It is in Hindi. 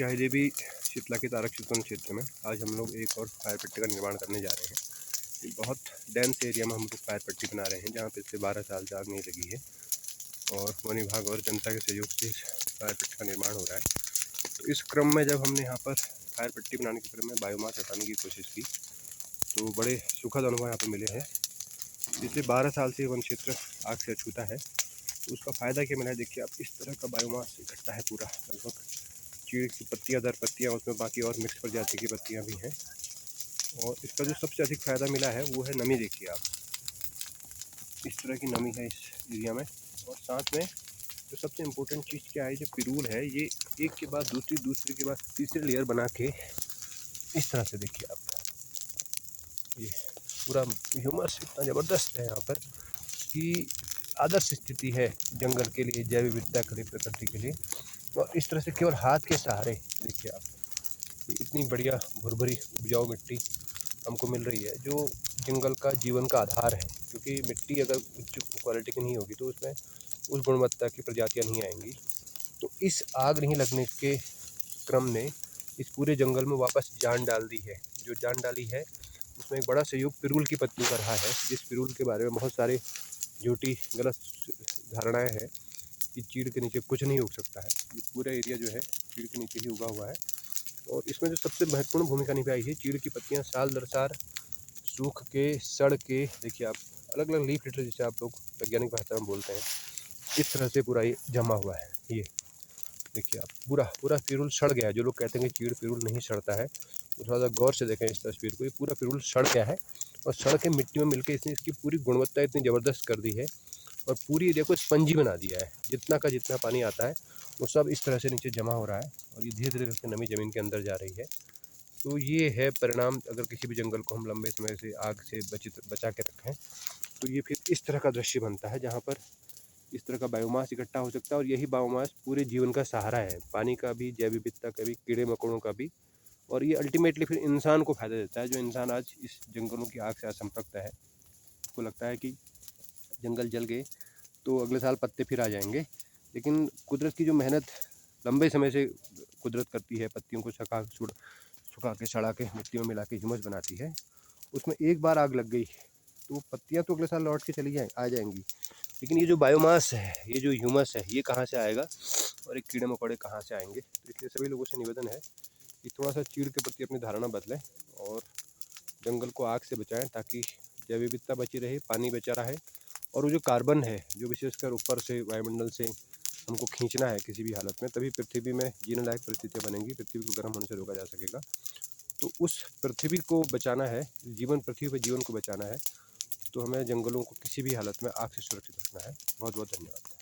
सियाहीदेवी शीतलाखेत आरक्षित वन क्षेत्र में आज हम लोग एक और फायर पट्टी का निर्माण करने जा रहे हैं। ये बहुत डेंस एरिया में हम लोग फायर पट्टी बना रहे हैं, जहाँ पे इससे 12 साल से आग नहीं लगी है और वन विभाग और जनता के सहयोग से इस फायर पट्टी का निर्माण हो रहा है। तो इस क्रम में जब हमने यहाँ पर फायर पट्टी बनाने के क्रम में बायोमास हटाने की कोशिश की तो बड़े सुखद अनुभव यहाँ पर मिले हैं। पिछले 12 साल से वन क्षेत्र आग से अछूता है, तो उसका फ़ायदा क्या मिला है। देखिए आप, इस तरह का बायोमास इकट्ठा है पूरा, लगभग चीड़ की पत्तियाँ दर पत्तियाँ, उसमें बाकी और मिक्स प्रजाति की पत्तियाँ भी हैं। और इसका जो सबसे अधिक फ़ायदा मिला है वो है नमी। देखिए आप, इस तरह की नमी है इस एरिया में। और साथ में जो सबसे इम्पोर्टेंट चीज़ क्या है, जो पिरूल है, ये एक के बाद दूसरी, दूसरे के बाद तीसरी लेयर बना के इस तरह से देखिए आप, ये पूरा ह्यूमस इतना ज़बरदस्त है यहाँ पर कि आदर्श स्थिति है जंगल के लिए, जैव विविधता के लिए, प्रकृति के लिए। और इस तरह से केवल हाथ के सहारे देखिए आप, इतनी बढ़िया भुरभुरी उपजाऊ मिट्टी हमको मिल रही है, जो जंगल का जीवन का आधार है। क्योंकि मिट्टी अगर उच्च क्वालिटी की नहीं होगी तो उसमें उस गुणवत्ता की प्रजातियां नहीं आएंगी। तो इस आग नहीं लगने के क्रम ने इस पूरे जंगल में वापस जान डाल दी है। जो जान डाली है उसमें एक बड़ा सहयोग पिरूल की पत्तियों का रहा है, जिस पिरूल के बारे में बहुत सारे झूठी गलत धारणाएं हैं कि चीड़ के नीचे कुछ नहीं उग सकता है। ये पूरा एरिया जो है चीड़ के नीचे ही उगा हुआ है। और इसमें जो सबसे महत्वपूर्ण भूमिका निभाई है, चीड़ की पत्तियां साल दर साल सूख के, सड़ के, देखिए आप, अलग अलग लीफ लिटर जिसे आप लोग वैज्ञानिक भाषा में बोलते हैं, इस तरह से पूरा ये जमा हुआ है। ये देखिए आप, पूरा पूरा पिरूल सड़ गया है। जो लोग कहते हैं कि चीड़ पिरूल नहीं सड़ता है, तो थोड़ा सा गौर से देखें इस तस्वीर को। ये पूरा पिरूल सड़ गया है और सड़ के मिट्टी में मिलकर इसने इसकी पूरी गुणवत्ता इतनी ज़बरदस्त कर दी है और पूरी एरिया को स्पंजी बना दिया है। जितना का जितना पानी आता है वो सब इस तरह से नीचे जमा हो रहा है और ये धीरे धीरे करके नमी ज़मीन के अंदर जा रही है। तो ये है परिणाम। अगर किसी भी जंगल को हम लंबे समय से आग से बचा के रखें तो ये फिर इस तरह का दृश्य बनता है, जहाँ पर इस तरह का बायोमास इकट्ठा हो सकता है। और यही बायोमास पूरे जीवन का सहारा है, पानी का भी, जैव विविधता का भी, कीड़े मकोड़ों का भी। और ये अल्टीमेटली फिर इंसान को फ़ायदा देता है। जो इंसान आज इस जंगलों की आग से असंपर्क है, उसको लगता है कि जंगल जल गए तो अगले साल पत्ते फिर आ जाएंगे। लेकिन कुदरत की जो मेहनत लंबे समय से कुदरत करती है, पत्तियों को सुखा के, सड़ा के, मिट्टी में मिला के ह्यूमस बनाती है, उसमें एक बार आग लग गई तो पत्तियां तो अगले साल लौट के चली आ जाएंगी। लेकिन ये जो बायोमास है, ये जो ह्यूमस है, ये कहाँ से आएगा और एक कीड़े मकोड़े कहाँ से आएंगे। तो इसलिए सभी लोगों से निवेदन है कि थोड़ा सा चीड़ के प्रति अपनी धारणा बदलें और जंगल को आग से बचाएं, ताकि जैव विविधता बची रहे, पानी बचा रहे। और वो जो कार्बन है, जो विशेषकर ऊपर से वायुमंडल से हमको खींचना है किसी भी हालत में, तभी पृथ्वी में जीने लायक परिस्थितियाँ बनेंगी, पृथ्वी को गर्म होने से रोका जा सकेगा। तो उस पृथ्वी को बचाना है, पृथ्वी पर जीवन को बचाना है, तो हमें जंगलों को किसी भी हालत में आग से सुरक्षित रखना है। बहुत बहुत धन्यवाद।